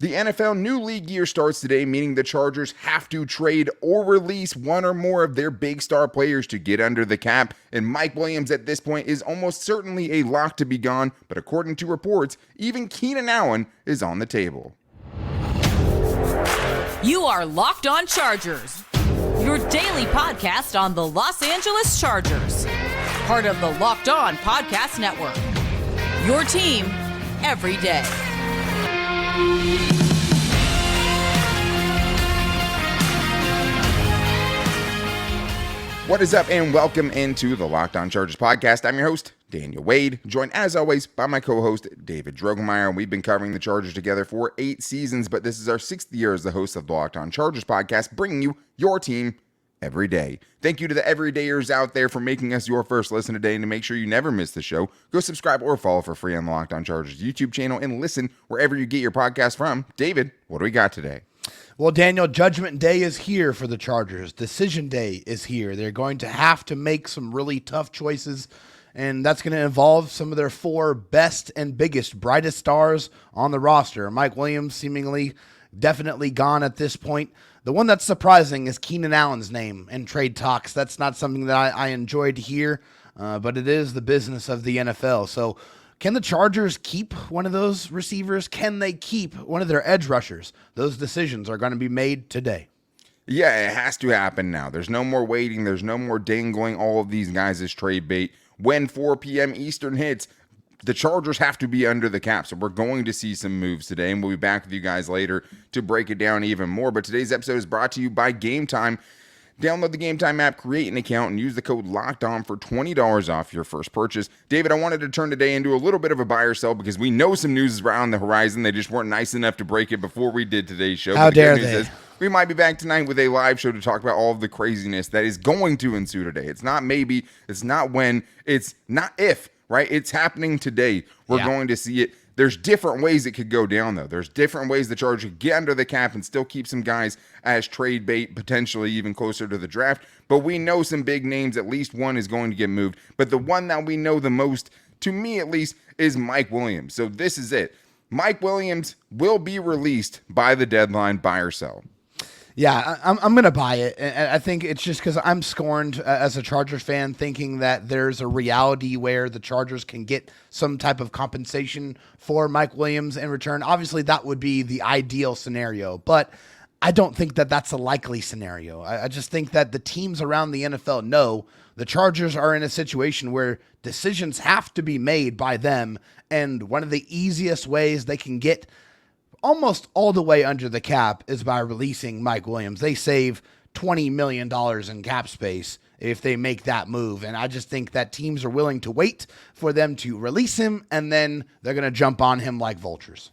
The NFL new league year starts today, meaning the Chargers have to trade or release one or more of their big star players to get under the cap, and Mike Williams at this point is almost certainly a lock to be gone, but according to reports, even Keenan Allen is on the table. You are Locked On Chargers, your daily podcast on the Los Angeles Chargers, part of the Locked On Podcast Network, your team every day. What is up, and welcome into the Locked On Chargers podcast. I'm your host, Daniel Wade, joined as always by my co-host, David Drogemeyer. We've been covering the Chargers together for 8 seasons, but this is our 6th year as the host of the Locked On Chargers podcast, bringing you your team every day. Thank you to the everydayers out there for making us your first listen today, and to make sure you never miss the show, go subscribe or follow for free on the Locked On Chargers YouTube channel and listen wherever you get your podcast from. David, what do we got today? Well, Daniel, Judgment Day is here for the Chargers. Decision Day is here. They're going to have to make some really tough choices, and that's going to involve some of their 4 best and biggest, brightest stars on the roster. Mike Williams seemingly definitely gone at this point. The one that's surprising is Keenan Allen's name in trade talks. That's not something that I enjoyed to hear, but it is the business of the NFL. So can the Chargers keep one of those receivers? Can they keep one of their edge rushers? Those decisions are going to be made today. Yeah, it has to happen now. There's no more waiting. There's no more dangling all of these guys as trade bait. When 4 p.m. Eastern hits, the Chargers have to be under the cap. So we're going to see some moves today, and we'll be back with you guys later to break it down even more. But today's episode is brought to you by Game Time. Download the Game Time app, create an account, and use the code LOCKEDON for $20 off your first purchase. David, I wanted to turn today into a little bit of a buy or sell because we know some news is around the horizon. They just weren't nice enough to break it before we did today's show. How dare they? We might be back tonight with a live show to talk about all of the craziness that is going to ensue today. It's not maybe, it's not when, it's not if, right? It's happening today. We're going to see it. There's different ways it could go down, though. There's different ways the Chargers could get under the cap and still keep some guys as trade bait, potentially even closer to the draft. But we know some big names. At least one is going to get moved. But the one that we know the most, to me at least, is Mike Williams. So this is it. Mike Williams will be released by the deadline, buy or sell. Yeah, I'm going to buy it. And I think it's just because I'm scorned as a Chargers fan, thinking that there's a reality where the Chargers can get some type of compensation for Mike Williams in return. Obviously, that would be the ideal scenario, but I don't think that that's a likely scenario. I just think that the teams around the NFL know the Chargers are in a situation where decisions have to be made by them, and one of the easiest ways they can get almost all the way under the cap is by releasing Mike Williams. They save $20 million in cap space if they make that move. And I just think that teams are willing to wait for them to release him, and then they're going to jump on him like vultures.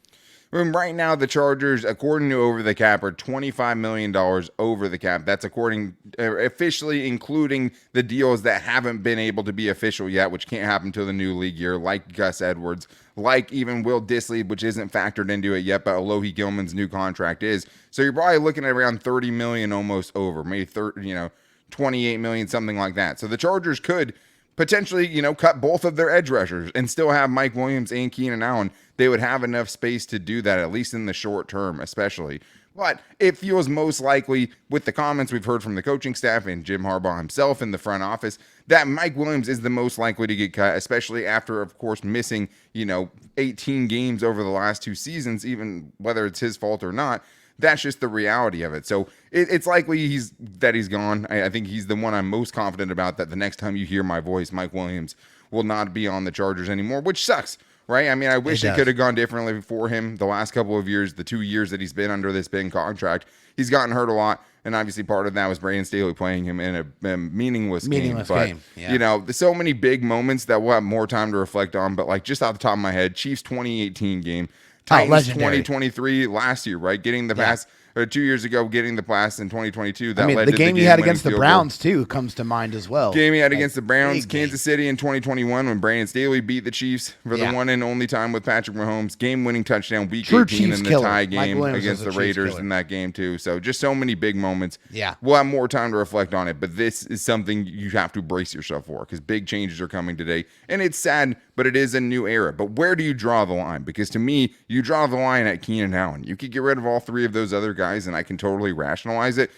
Right now, the Chargers, according to Over the Cap, are $25 million over the cap. That's according, officially including the deals that haven't been able to be official yet, which can't happen until the new league year, like Gus Edwards, like even Will Dissly, which isn't factored into it yet, but Alohi Gilman's new contract is. So you're probably looking at around $30 million almost over, maybe $28 million, something like that. So the Chargers could potentially, cut both of their edge rushers and still have Mike Williams and Keenan Allen. They would have enough space to do that, at least in the short term, especially. But it feels most likely, with the comments we've heard from the coaching staff and Jim Harbaugh himself in the front office, that Mike Williams is the most likely to get cut, especially after, of course, missing, 18 games over the last 2 seasons, even whether it's his fault or not. That's just the reality of it. So it's likely he's gone. I think he's the one I'm most confident about, that the next time you hear my voice, Mike Williams will not be on the Chargers anymore, which sucks, right? I mean, I wish it could have gone differently for him the last couple of years, the 2 years that he's been under this big contract. He's gotten hurt a lot, and obviously part of that was Brandon Staley playing him in a meaningless game. But, there's so many big moments that we'll have more time to reflect on. But, just off the top of my head, Chiefs 2018 game, Titans 2023 last year, right? Getting the pass 2 years ago, getting the pass in 2022. That led the to game he had game-winning against the field Browns too comes to mind as well. Game he had against the Browns, big Kansas City in 2021 when Brandon Staley beat the Chiefs for the one and only time with Patrick Mahomes. Game-winning touchdown, week True 18 Chiefs in the killer. tie Mike game Williams against was a the Raiders Chiefs in that game too. So just so many big moments. Yeah. We'll have more time to reflect on it, but this is something you have to brace yourself for because big changes are coming today. And it's sad, but it is a new era. But where do you draw the line? Because to me, you draw the line at Keenan Allen. You could get rid of all three of those other guys, and I can totally rationalize it.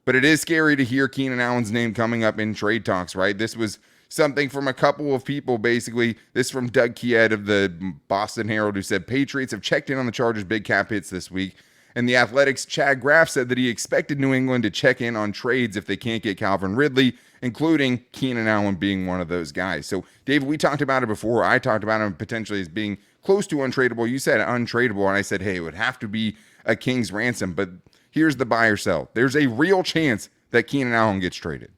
But it is scary to hear Keenan Allen's name coming up in trade talks, right? This was something from a couple of people, basically. This from Doug Kied of the Boston Herald, who said Patriots have checked in on the Chargers' big cap hits this week. And the Athletics' Chad Graff said that he expected New England to check in on trades if they can't get Calvin Ridley, including Keenan Allen being one of those guys. So, David, we talked about it before. I talked about him potentially as being close to untradeable. You said untradeable, and I said, hey, it would have to be a king's ransom. But here's the buy or sell. There's a real chance that Keenan Allen gets traded.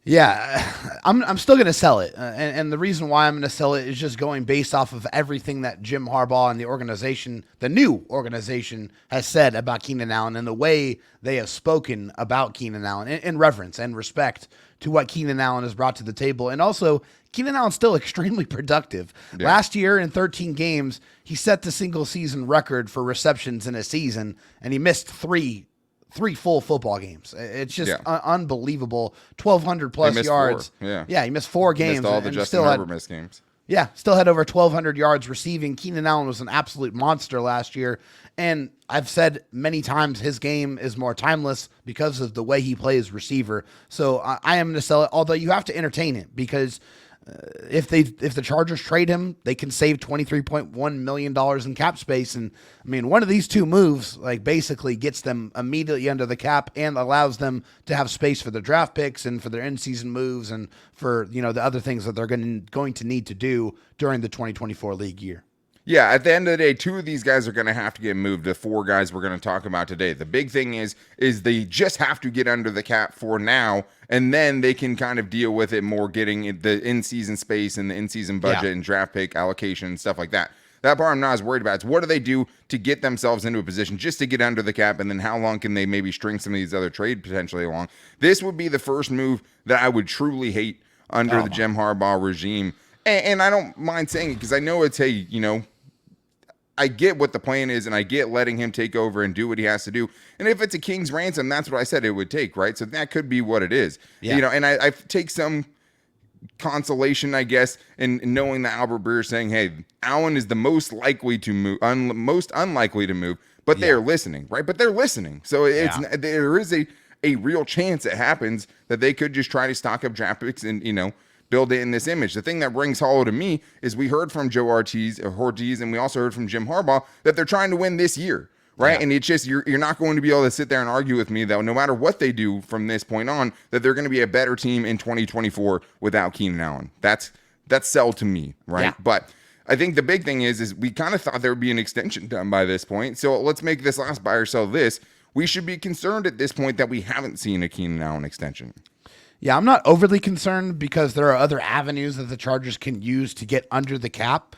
Yeah, I'm still going to sell it. And the reason why I'm going to sell it is just going based off of everything that Jim Harbaugh and the organization, the new organization, has said about Keenan Allen and the way they have spoken about Keenan Allen in reverence and respect to what Keenan Allen has brought to the table. And also, Keenan Allen's still extremely productive. Yeah. Last year in 13 games, he set the single season record for receptions in a season, and he missed three full football games. It's just unbelievable. 1,200 plus yards. He missed 4 games. Missed all the Justin Herbert missed games. Yeah, still had over 1,200 yards receiving. Keenan Allen was an absolute monster last year. And I've said many times his game is more timeless because of the way he plays receiver. So I am going to sell it, although you have to entertain it because if the Chargers trade him, they can save $23.1 million in cap space. And I mean, one of these two moves basically gets them immediately under the cap and allows them to have space for their draft picks and for their in-season moves and for, the other things that they're going to need to do during the 2024 league year. Yeah, at the end of the day, 2 of these guys are going to have to get moved. The 4 guys we're going to talk about today. The big thing is they just have to get under the cap for now, and then they can kind of deal with it more, getting the in-season space and the in-season budget and draft pick allocation and stuff like that. That part I'm not as worried about. It's what do they do to get themselves into a position just to get under the cap, and then how long can they maybe string some of these other trade potentially along? This would be the first move that I would truly hate under the Jim Harbaugh regime. And I don't mind saying it because I know it's, hey, I get what the plan is, and I get letting him take over and do what he has to do. And if it's a king's ransom, that's what I said it would take, right? So that could be what it is. Yeah. And I take some consolation, I guess, in knowing that Albert Breer is saying, hey, Allen is the most likely to move, most unlikely to move, but they are listening, right? But they're listening. So there is a real chance it happens that they could just try to stock up draft picks and, build it in this image. The thing that rings hollow to me is we heard from Joe Ortiz, and we also heard from Jim Harbaugh that they're trying to win this year, right? Yeah. And it's just you're not going to be able to sit there and argue with me that no matter what they do from this point on, that they're going to be a better team in 2024 without Keenan Allen. That's sell to me, right? Yeah. But I think the big thing is we kind of thought there would be an extension done by this point. So let's make this last buy or sell this. We should be concerned at this point that we haven't seen a Keenan Allen extension. Yeah, I'm not overly concerned because there are other avenues that the Chargers can use to get under the cap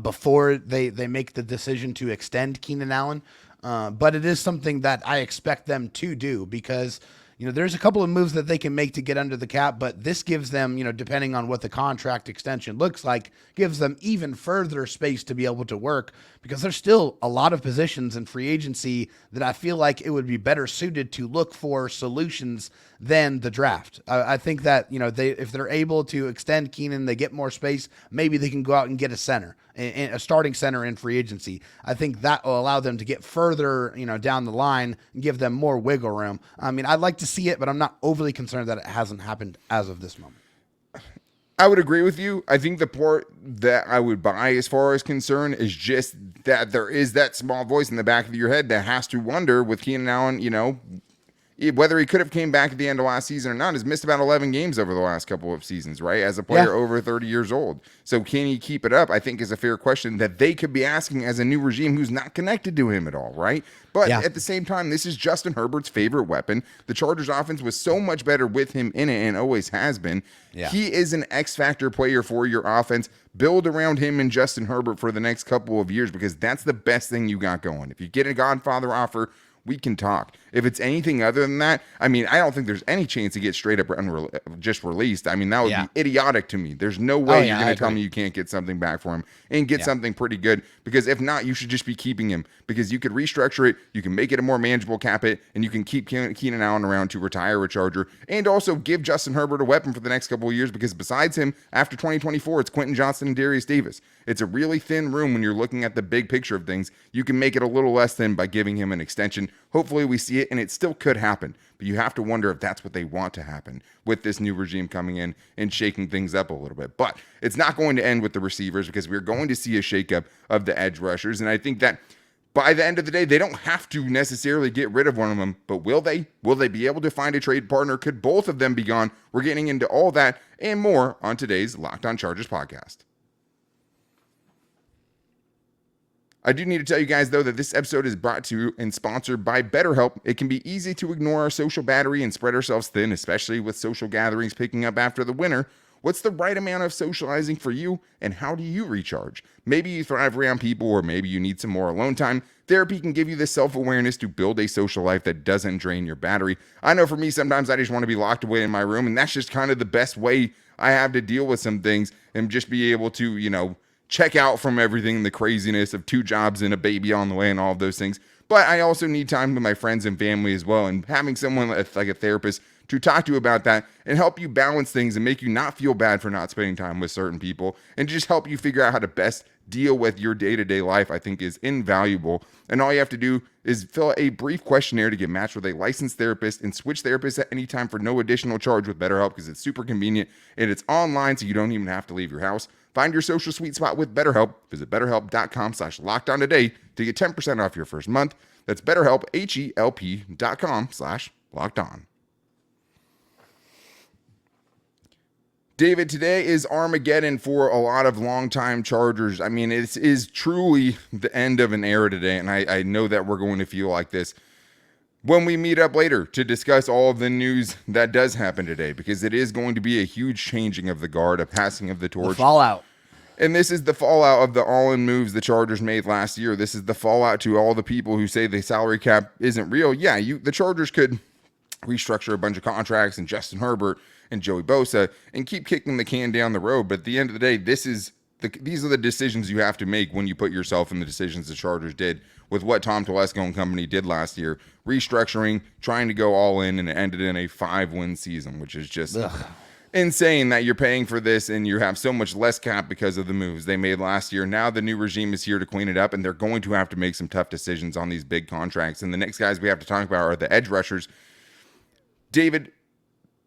before they make the decision to extend Keenan Allen. But it is something that I expect them to do because, there's a couple of moves that they can make to get under the cap, but this gives them, depending on what the contract extension looks like, gives them even further space to be able to work because there's still a lot of positions in free agency that I feel like it would be better suited to look for solutions than the draft. I think that, if they're able to extend Keenan, they get more space, maybe they can go out and get a center, a starting center in free agency. I think that will allow them to get further, down the line and give them more wiggle room. I mean, I'd like to see it, but I'm not overly concerned that it hasn't happened as of this moment. I would agree with you. I think the part that I would buy as far as concern is just that there is that small voice in the back of your head that has to wonder with Keenan Allen, whether he could have came back at the end of last season or not. Has missed about 11 games over the last couple of seasons, right? As a player over 30 years old. So can he keep it up? I think is a fair question that they could be asking as a new regime who's not connected to him at all, right? But at the same time, this is Justin Herbert's favorite weapon. The Chargers offense was so much better with him in it and always has been. Yeah. He is an X-factor player for your offense. Build around him and Justin Herbert for the next couple of years because that's the best thing you got going. If you get a Godfather offer we can talk. If it's anything other than that, I mean, I don't think there's any chance to get straight up just released. I mean, that would be idiotic to me. There's no way you're going to tell me you can't get something back for him and get something pretty good, because if not, you should just be keeping him, because you could restructure it, you can make it a more manageable cap hit, and you can keep Keenan Allen around to retire a Charger, and also give Justin Herbert a weapon for the next couple of years, because besides him, after 2024, it's Quentin Johnston and Darius Davis. It's a really thin room when you're looking at the big picture of things. You can make it a little less thin by giving him an extension. Hopefully we see it, and it still could happen. But you have to wonder if that's what they want to happen with this new regime coming in and shaking things up a little bit. But it's not going to end with the receivers, because we're going to see a shakeup of the edge rushers. And I think that by the end of the day, they don't have to necessarily get rid of one of them, but will they? Will they be able to find a trade partner? Could both of them be gone? We're getting into all that and more on today's Locked On Chargers podcast. I do need to tell you guys, though, that this episode is brought to you and sponsored by BetterHelp. It can be easy to ignore our social battery and spread ourselves thin, especially with social gatherings picking up after the winter. What's the right amount of socializing for you, and how do you recharge? Maybe you thrive around people, or maybe you need some more alone time. Therapy can give you the self-awareness to build a social life that doesn't drain your battery. I know for me, sometimes I just want to be locked away in my room, and that's just kind of the best way I have to deal with some things, and just be able to, check out from everything, the craziness of 2 jobs and a baby on the way and all of those things. But I also need time with my friends and family as well, and having someone like a therapist to talk to about that and help you balance things and make you not feel bad for not spending time with certain people, and just help you figure out how to best deal with your day-to-day life, I think is invaluable. And all you have to do is fill out a brief questionnaire to get matched with a licensed therapist, and switch therapists at any time for no additional charge with BetterHelp, because it's super convenient and it's online, so you don't even have to leave your house. Find your social sweet spot with BetterHelp. Visit BetterHelp.com/LockedOn today to get 10% off your first month. That's BetterHelp, HELP.com/LockedOn. David, today is Armageddon for a lot of longtime Chargers. I mean, it is truly the end of an era today, and I know that we're going to feel like this when we meet up later to discuss all of the news that does happen today, because it is going to be a huge changing of the guard, a passing of the torch. The fallout. And this is the fallout of the all-in moves the Chargers made last year. This is the fallout to all the people who say the salary cap isn't real. Yeah, the Chargers could restructure a bunch of contracts and Justin Herbert and Joey Bosa and keep kicking the can down the road. But at the end of the day, these are the decisions you have to make when you put yourself in the decisions the Chargers did with what Tom Telesco and company did last year, restructuring, trying to go all in, and it ended in a 5-win season, which is just insane that you're paying for this and you have so much less cap because of the moves they made last year. Now the new regime is here to clean it up, and they're going to have to make some tough decisions on these big contracts. And the next guys we have to talk about are the edge rushers. David,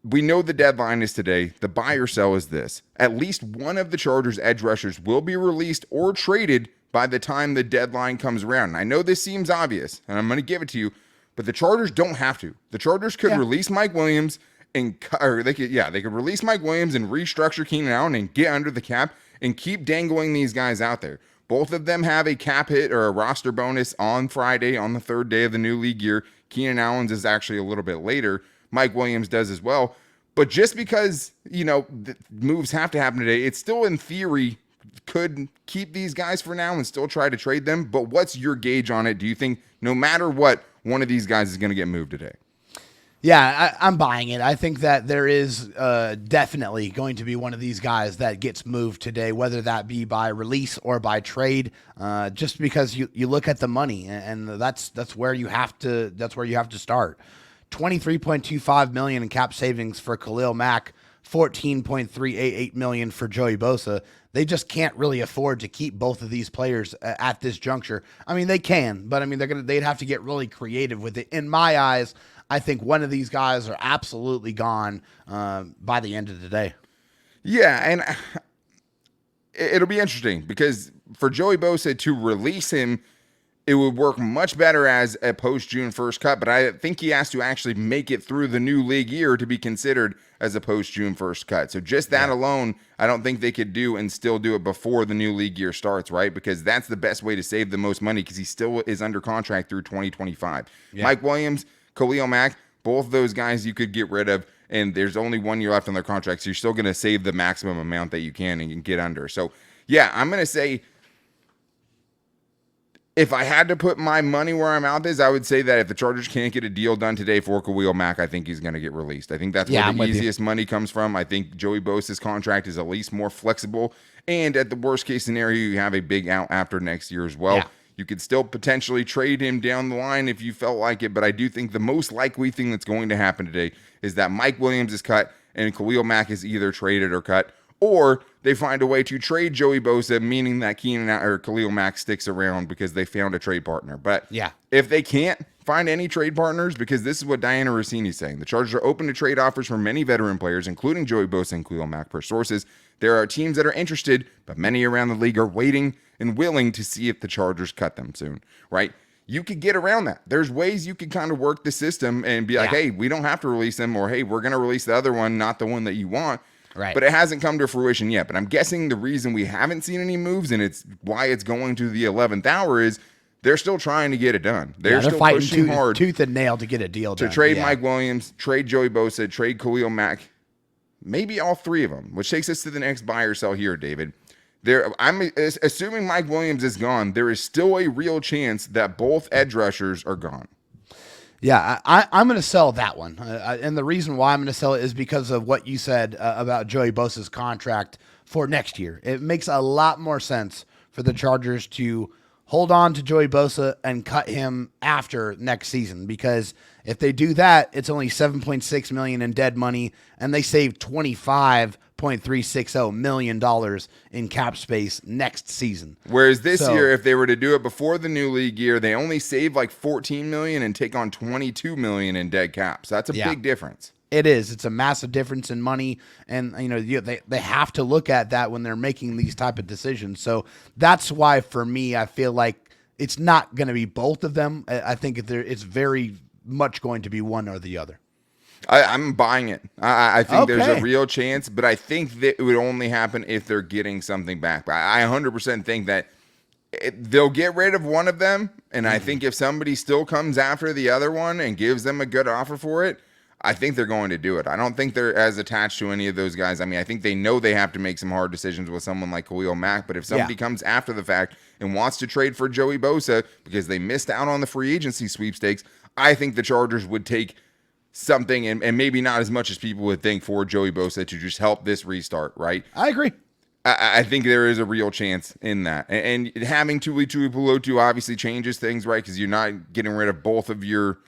we know the deadline is today. The buy or sell is this: at least one of the Chargers edge rushers will be released or traded by the time the deadline comes around. And I know this seems obvious, and I'm going to give it to you, but the Chargers don't have to. The Chargers could release Mike Williams they could release Mike Williams and restructure Keenan Allen and get under the cap and keep dangling these guys out there. Both of them have a cap hit or a roster bonus on Friday, on the 3rd day of the new league year. Keenan Allen's is actually a little bit later. Mike Williams does as well. But just because, the moves have to happen today, it's still in theory could keep these guys for now and still try to trade them. But what's your gauge on it? Do you think no matter what, one of these guys is going to get moved today? Yeah, I'm buying it. I think that there is definitely going to be one of these guys that gets moved today, whether that be by release or by trade. Just because you look at the money, and that's where you have to start. $23.25 million in cap savings for Khalil Mack, $14.388 million for Joey Bosa. They just can't really afford to keep both of these players at this juncture. I mean, they can, but I mean they'd have to get really creative with it. In my eyes, I think one of these guys are absolutely gone by the end of the day. Yeah, and it'll be interesting because for Joey Bosa to release him, it would work much better as a post-June 1st cut, but I think he has to actually make it through the new league year to be considered as a post-June 1st cut. So just that alone, I don't think they could do and still do it before the new league year starts, right? Because that's the best way to save the most money because he still is under contract through 2025. Yeah. Mike Williams, Khalil Mack, both those guys you could get rid of, and there's only 1 year left on their contracts, so you're still going to save the maximum amount that you can and get under. So, yeah, I'm going to say If I had to put my money where my mouth is, I would say that if the Chargers can't get a deal done today for Khalil Mack, I think he's going to get released. I think that's where the easiest money comes from. I think Joey Bosa's contract is at least more flexible. And at the worst case scenario, you have a big out after next year as well. Yeah. You could still potentially trade him down the line if you felt like it. But I do think the most likely thing that's going to happen today is that Mike Williams is cut and Khalil Mack is either traded or cut. Or they find a way to trade Joey Bosa, meaning that Keenan or Khalil Mack sticks around because they found a trade partner. But if they can't find any trade partners, because this is what Diana Rossini's saying, the Chargers are open to trade offers from many veteran players, including Joey Bosa and Khalil Mack per sources. There are teams that are interested, but many around the league are waiting and willing to see if the Chargers cut them soon, right? You could get around that. There's ways you could kind of work the system and be like, hey, we don't have to release them, or hey, we're going to release the other one, not the one that you want. Right. But it hasn't come to fruition yet. But I'm guessing the reason we haven't seen any moves, and it's why it's going to the 11th hour, is they're still trying to get it done. They're still fighting pushing hard tooth and nail to get a deal done. To trade Mike Williams, trade Joey Bosa, trade Khalil Mack, maybe all three of them, which takes us to the next buy or sell here, David. I'm assuming Mike Williams is gone. There is still a real chance that both edge rushers are gone. Yeah, I'm going to sell that one. And the reason why I'm going to sell it is because of what you said about Joey Bosa's contract for next year. It makes a lot more sense for the Chargers to hold on to Joey Bosa and cut him after next season, because if they do that, it's only $7.6 million in dead money, and they save $25.360 million in cap space next season. Whereas this year, if they were to do it before the new league year, they only save like $14 million and take on $22 million in dead cap. So that's a big difference. It is. It's a massive difference in money, and they have to look at that when they're making these type of decisions. So that's why, for me, I feel like it's not going to be both of them. I think it's very much going to be one or the other. I'm buying it. I think there's a real chance, but I think that it would only happen if they're getting something back. But I 100% think that they'll get rid of one of them, and I think if somebody still comes after the other one and gives them a good offer for it, I think they're going to do it. I don't think they're as attached to any of those guys. I mean, I think they know they have to make some hard decisions with someone like Khalil Mack, but if somebody comes after the fact and wants to trade for Joey Bosa because they missed out on the free agency sweepstakes, I think the Chargers would take something, and maybe not as much as people would think, for Joey Bosa to just help this restart, right? I agree. I think there is a real chance in that. And having Tuli Tuipulotu obviously changes things, right? Because you're not getting rid of both of your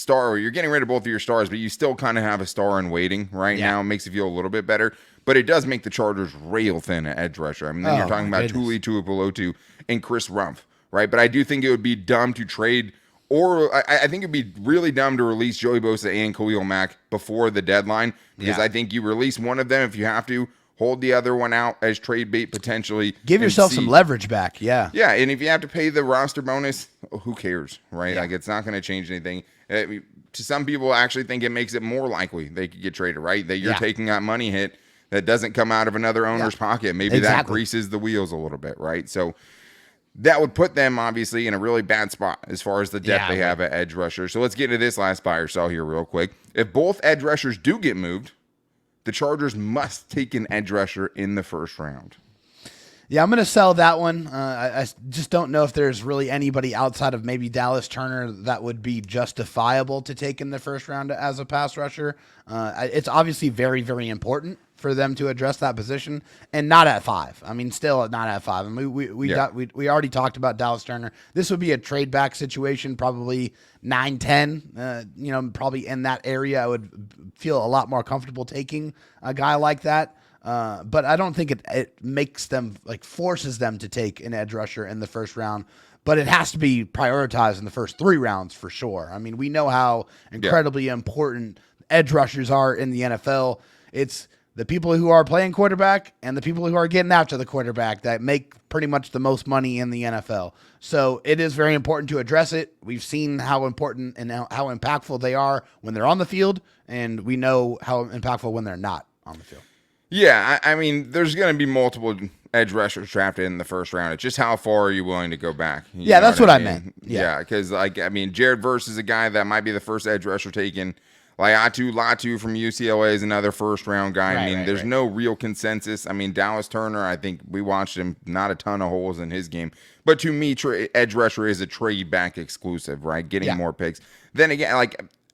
or you're getting rid of both of your stars, but you still kind of have a star in waiting right now. It makes you feel a little bit better, but it does make the Chargers rail thin at edge rusher. I mean, then you're talking about Tuli Tuipulotu and Chris Rumpf, right? But I do think it would be dumb to trade, or I think it'd be really dumb to release Joey Bosa and Khalil Mack before the deadline, because I think you release one of them if you have to, hold the other one out as trade bait potentially. Give yourself some leverage back, Yeah, and if you have to pay the roster bonus, who cares, right? Like, it's not going to change anything. To some people, I actually think it makes it more likely they could get traded, right? That you're taking that money hit that doesn't come out of another owner's pocket. Maybe that greases the wheels a little bit, right? So that would put them, obviously, in a really bad spot as far as the depth they have at edge rusher. So let's get into this last buy or sell here real quick. If both edge rushers do get moved, the Chargers must take an edge rusher in the first round. Yeah, I'm going to sell that one. I just don't know if there's really anybody outside of maybe Dallas Turner that would be justifiable to take in the first round as a pass rusher. It's obviously very, very important for them to address that position, and not at 5. I mean, still not at 5. I mean, we already talked about Dallas Turner. This would be a trade back situation, probably 9-10. Probably in that area, I would feel a lot more comfortable taking a guy like that. But I don't think it makes them, forces them to take an edge rusher in the first round, but it has to be prioritized in the first 3 rounds for sure. I mean, we know how incredibly important edge rushers are in the NFL. It's the people who are playing quarterback and the people who are getting after the quarterback that make pretty much the most money in the NFL. So it is very important to address it. We've seen how important and how impactful they are when they're on the field, and we know how impactful when they're not on the field. Yeah, I mean, there's going to be multiple edge rushers drafted in the first round. It's just how far are you willing to go back? Yeah, that's what I meant. Yeah, because, Jared Verse is a guy that might be the first edge rusher taken. Latu from UCLA is another first-round guy. I mean, there's no real consensus. I mean, Dallas Turner, I think we watched him, not a ton of holes in his game. But to me, edge rusher is a trade-back exclusive, right? Getting more picks. Then again,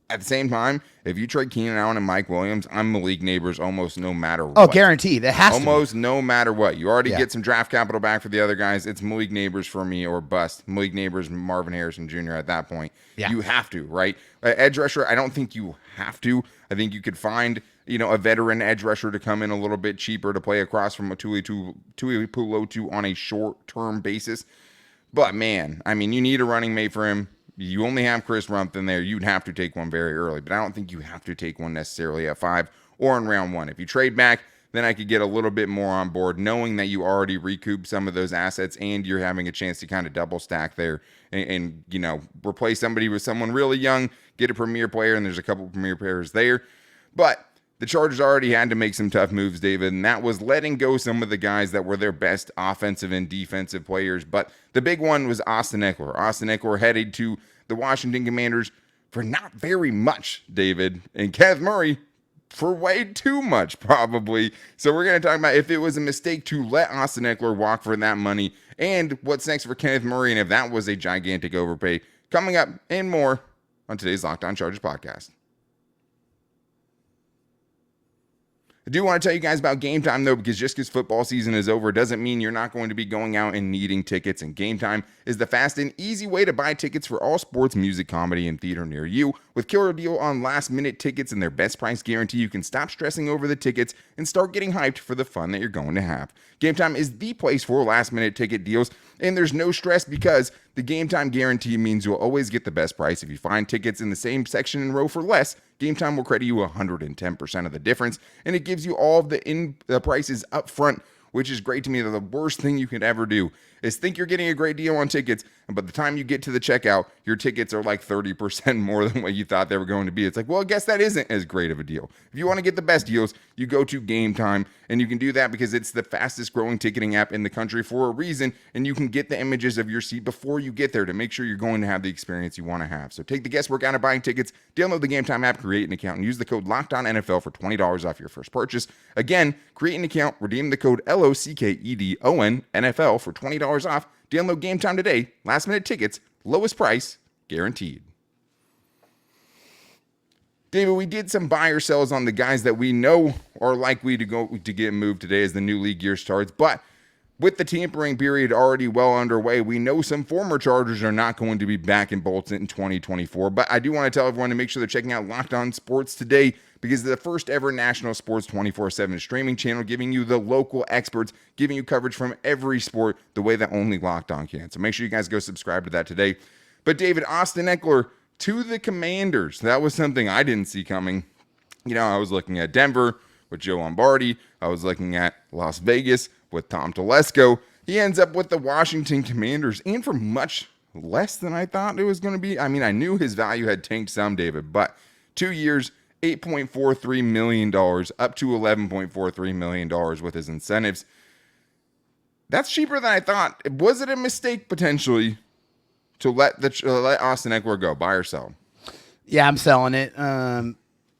at the same time, if you trade Keenan Allen and Mike Williams, I'm Malik Neighbors almost no matter what. Oh, guaranteed. It has to be. Almost no matter what. You already get some draft capital back for the other guys. It's Malik Neighbors for me or bust. Malik Neighbors, Marvin Harrison Jr. at that point. Yeah. You have to, right? Edge rusher, I don't think you have to. I think you could find, a veteran edge rusher to come in a little bit cheaper to play across from a Tuipulotu on a short-term basis. But, man, I mean, you need a running mate for him. You only have Chris Rumph in there. You'd have to take one very early, but I don't think you have to take one necessarily at 5 or in round 1. If you trade back, then I could get a little bit more on board, knowing that you already recouped some of those assets and you're having a chance to kind of double stack there and replace somebody with someone really young, get a premier player, and there's a couple premier players there. But the Chargers already had to make some tough moves, David, and that was letting go some of the guys that were their best offensive and defensive players. But the big one was Austin Ekeler. Austin Ekeler headed to the Washington Commanders for not very much, David, and Kenneth Murray for way too much, probably. So we're going to talk about if it was a mistake to let Austin Ekeler walk for that money and what's next for Kenneth Murray and if that was a gigantic overpay. Coming up and more on today's Locked On Chargers podcast. I do want to tell you guys about Game Time, though, because just because football season is over doesn't mean you're not going to be going out and needing tickets. And Game Time is the fast and easy way to buy tickets for all sports, music, comedy, and theater near you. With killer deal on last-minute tickets and their best price guarantee, you can stop stressing over the tickets and start getting hyped for the fun that you're going to have. Game Time is the place for last-minute ticket deals, and there's no stress because the Game Time guarantee means you'll always get the best price. If you find tickets in the same section and row for less, Game Time will credit you 110% of the difference, and it gives you all of the prices up front, which is great to me. The worst thing you could ever do is think you're getting a great deal on tickets, and by the time you get to the checkout, your tickets are like 30% more than what you thought they were going to be. It's like, well, I guess that isn't as great of a deal. If you want to get the best deals, you go to Game Time, and you can do that because it's the fastest growing ticketing app in the country for a reason, and you can get the images of your seat before you get there to make sure you're going to have the experience you want to have. So take the guesswork out of buying tickets, download the Game Time app, create an account, and use the code LOCKEDONNFL for $20 off your first purchase. Again, create an account, redeem the code LOCKEDON NFL for $20 off. Download Game Time today. Last minute tickets, lowest price, guaranteed. David, we did some buy or sells on the guys that we know are likely to get moved today as the new league year starts. But with the tampering period already well underway, we know some former Chargers are not going to be back in Bolton in 2024. But I do want to tell everyone to make sure they're checking out Locked On Sports today, because it's the first ever national sports 24/7 streaming channel, giving you the local experts, giving you coverage from every sport the way that only Locked On can. So make sure you guys go subscribe to that today. But David, Austin Ekeler to the Commanders. That was something I didn't see coming. I was looking at Denver with Joe Lombardi. I was looking at Las Vegas with Tom Telesco. He ends up with the Washington Commanders, and for much less than I thought it was going to be. I mean, I knew his value had tanked some, David, but 2 years, $8.43 million, up to $11.43 million with his incentives. That's cheaper than I thought. Was it a mistake potentially to let Austin Ekeler go, buy or sell? Yeah, I'm selling it.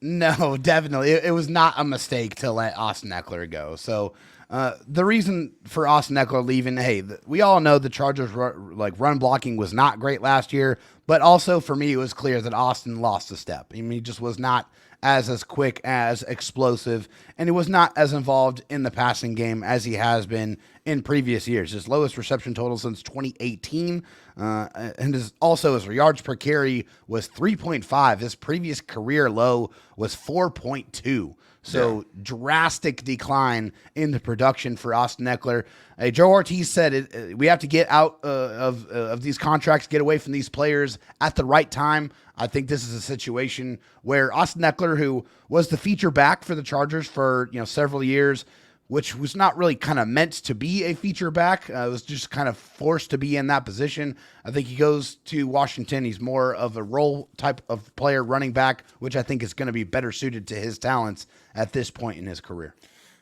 No, definitely. It was not a mistake to let Austin Ekeler go. So the reason for Austin Ekeler leaving, hey, we all know the Chargers run blocking was not great last year, but also for me, it was clear that Austin lost a step. I mean, he just was not as quick, as explosive, and he was not as involved in the passing game as he has been in previous years. His lowest reception total since 2018, and his yards per carry was 3.5. His previous career low was 4.2. So drastic decline in the production for Austin Ekeler. Joe Ortiz said we have to get out of these contracts, get away from these players at the right time. I think this is a situation where Austin Ekeler, who was the feature back for the Chargers for several years, which was not really kind of meant to be a feature back, was just kind of forced to be in that position. I think he goes to Washington. He's more of a role type of player, running back, which I think is going to be better suited to his talents at this point in his career.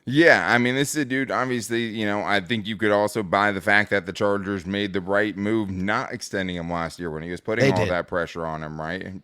Yeah, I mean, this is a dude, obviously, I think you could also buy the fact that the Chargers made the right move not extending him last year when he was putting that pressure on him, right?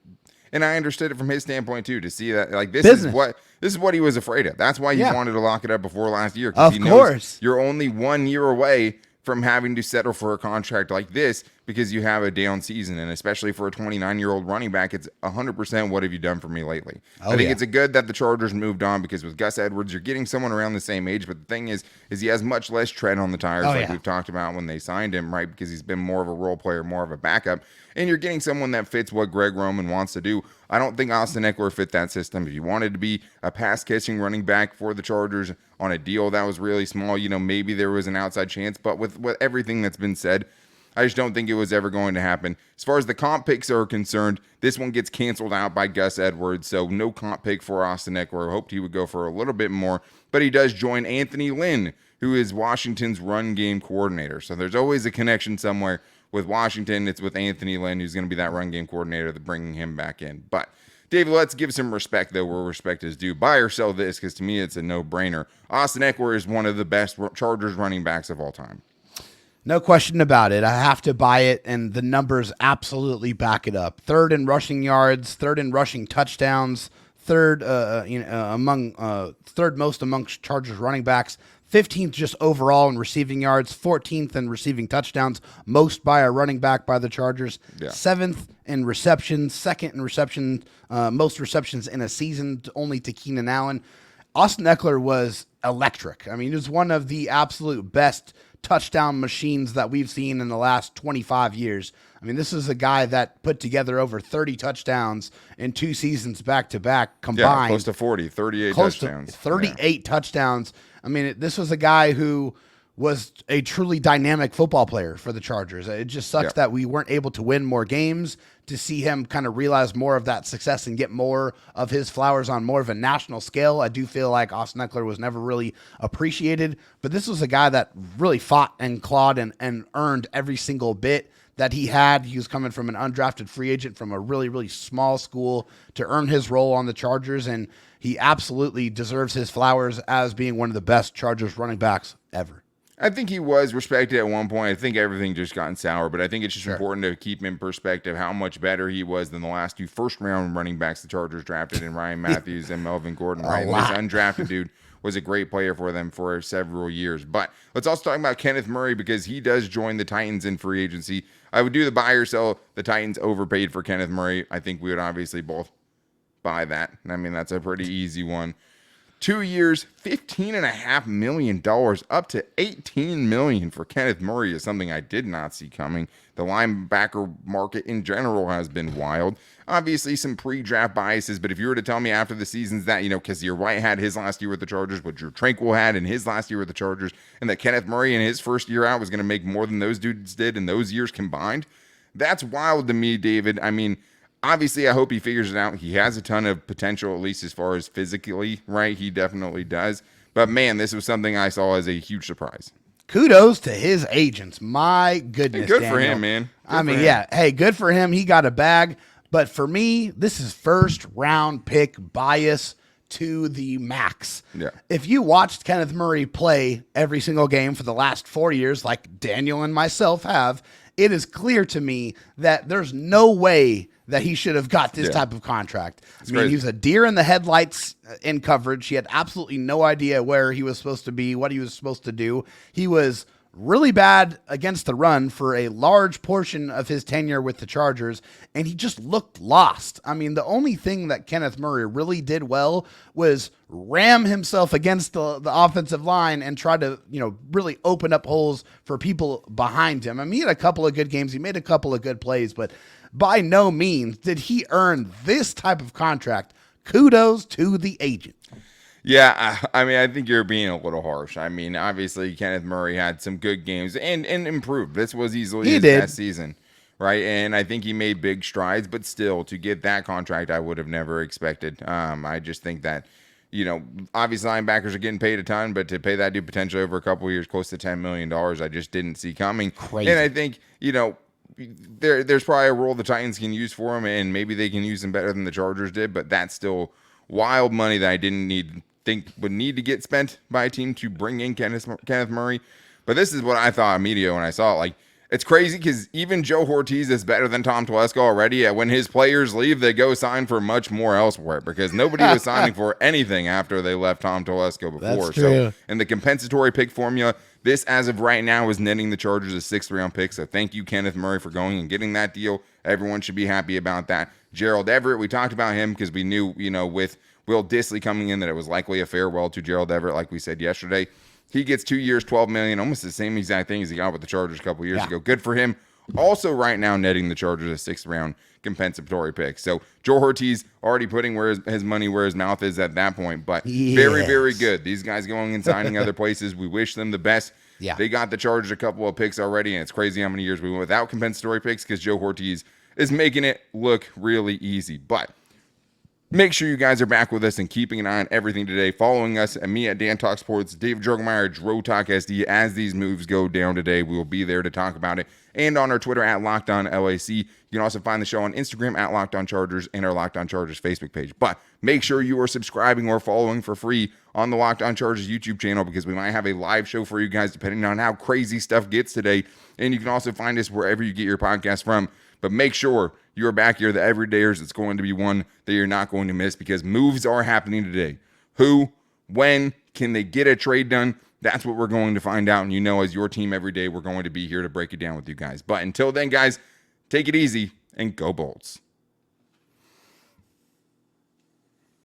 And I understood it from his standpoint too, to see that like this Business. is what he was afraid of. That's why he Yeah. wanted to lock it up before last year. Of He course. knows you're only 1 year away from having to settle for a contract like this because you have a down season. And especially for a 29-year-old running back, it's 100% what have you done for me lately? I think it's a good that the Chargers moved on, because with Gus Edwards, you're getting someone around the same age. But the thing is he has much less tread on the tires, we've talked about when they signed him, right? Because he's been more of a role player, more of a backup. And you're getting someone that fits what Greg Roman wants to do. I don't think Austin Ekeler fit that system. If you wanted to be a pass-catching running back for the Chargers on a deal that was really small, maybe there was an outside chance. But with everything that's been said, I just don't think it was ever going to happen. As far as the comp picks are concerned, this one gets canceled out by Gus Edwards, so no comp pick for Austin Ekeler. I hoped he would go for a little bit more, but he does join Anthony Lynn, who is Washington's run game coordinator. So there's always a connection somewhere. With Washington, it's with Anthony Lynn, who's going to be that run game coordinator, bringing him back in. But, David, let's give some respect, though, where respect is due. Buy or sell this, because to me, it's a no-brainer. Austin Ekeler is one of the best Chargers running backs of all time. No question about it. I have to buy it, and the numbers absolutely back it up. Third in rushing yards, third in rushing touchdowns, third most amongst Chargers running backs. 15th just overall in receiving yards, 14th in receiving touchdowns, most by a running back by the Chargers. Yeah. 7th in receptions, second in reception, most receptions in a season, only to Keenan Allen. Austin Ekeler was electric. I mean, he was one of the absolute best touchdown machines that we've seen in the last 25 years. I mean, this is a guy that put together over 30 touchdowns in 2 seasons back-to-back combined. Yeah, close to 40, 38 touchdowns. 38 touchdowns. I mean, this was a guy who was a truly dynamic football player for the Chargers. It just sucks that we weren't able to win more games, to see him kind of realize more of that success and get more of his flowers on more of a national scale. I do feel like Austin Ekeler was never really appreciated, but this was a guy that really fought and clawed and earned every single bit that he had. He was coming from an undrafted free agent from a really, really small school to earn his role on the Chargers, and he absolutely deserves his flowers as being one of the best Chargers running backs ever. I think he was respected at one point. I think everything just gotten sour, but I think it's just important to keep in perspective how much better he was than the last 2 first-round running backs the Chargers drafted in Ryan Matthews and Melvin Gordon. Right, and this undrafted dude was a great player for them for several years. But let's also talk about Kenneth Murray, because he does join the Titans in free agency. I would do the buy or sell. The Titans overpaid for Kenneth Murray. I think we would obviously both buy that. I mean, that's a pretty easy one. 2 years, $15.5 million, up to $18 million for Kenneth Murray is something I did not see coming. The linebacker market in general has been wild. Obviously, some pre-draft biases, but if you were to tell me after the seasons that, Kazir White had his last year with the Chargers, what Drew Tranquil had in his last year with the Chargers, and that Kenneth Murray in his first year out was going to make more than those dudes did in those years combined, that's wild to me, David. I mean, obviously, I hope he figures it out. He has a ton of potential, at least as far as physically, right? He definitely does. But, man, this was something I saw as a huge surprise. Kudos to his agents. My goodness, good Daniel. for him, man. Hey, good for him. He got a bag. But for me, this is first-round pick bias to the max. Yeah. If you watched Kenneth Murray play every single game for the last 4 years, like Daniel and myself have, it is clear to me that there's no way that he should have got this type of contract. He was a deer in the headlights in coverage. He had absolutely no idea where he was supposed to be, what he was supposed to do. He was really bad against the run for a large portion of his tenure with the Chargers, and he just looked lost. I mean, the only thing that Kenneth Murray really did well was ram himself against the offensive line and try to, really open up holes for people behind him. I mean, he had a couple of good games. He made a couple of good plays, but by no means did he earn this type of contract. Kudos to the agent. Yeah, I mean, I think you're being a little harsh. I mean, obviously, Kenneth Murray had some good games and improved. This was easily his best season, right? And I think he made big strides, but still, to get that contract, I would have never expected. I just think that, obviously linebackers are getting paid a ton, but to pay that dude potentially over a couple of years, close to $10 million, I just didn't see coming. Crazy. And I think, there's probably a role the Titans can use for him, and maybe they can use him better than the Chargers did, but that's still wild money that I didn't think would need to get spent by a team to bring in Kenneth Murray. But this is what I thought immediately when I saw it. Like, It's crazy because even Joe Ortiz is better than Tom Telesco already. When his players leave, they go sign for much more elsewhere because nobody was signing for anything after they left Tom Telesco before. That's true. So in the compensatory pick formula, this as of right now is netting the Chargers a 6th round pick. So thank you, Kenneth Murray, for going and getting that deal. Everyone should be happy about that. Gerald Everett, we talked about him because we knew, with Will Dissly coming in that it was likely a farewell to Gerald Everett, like we said yesterday. He gets 2 years, $12 million, almost the same exact thing as he got with the Chargers a couple years ago. Good for him. Also, right now, netting the Chargers a 6th round compensatory pick. So Joe Ortiz already putting his money where his mouth is at that point. But very, very good. These guys going and signing other places. We wish them the best. Yeah. They got the Chargers a couple of picks already, and it's crazy how many years we went without compensatory picks because Joe Ortiz is making it look really easy. But make sure you guys are back with us and keeping an eye on everything today. Following us and me at Dan Talk Sports, Dave Drogemeyer, Dro Talk SD. As these moves go down today, we will be there to talk about it. And on our Twitter at Locked On LAC. You can also find the show on Instagram at Locked On Chargers and our Locked On Chargers Facebook page. But make sure you are subscribing or following for free on the Locked On Chargers YouTube channel because we might have a live show for you guys depending on how crazy stuff gets today. And you can also find us wherever you get your podcast from. But make sure you are back here. The everydayers, it's going to be one that you're not going to miss because moves are happening today. Who, when, can they get a trade done? That's what we're going to find out. And as your team every day, we're going to be here to break it down with you guys. But until then, guys, take it easy and go Bolts.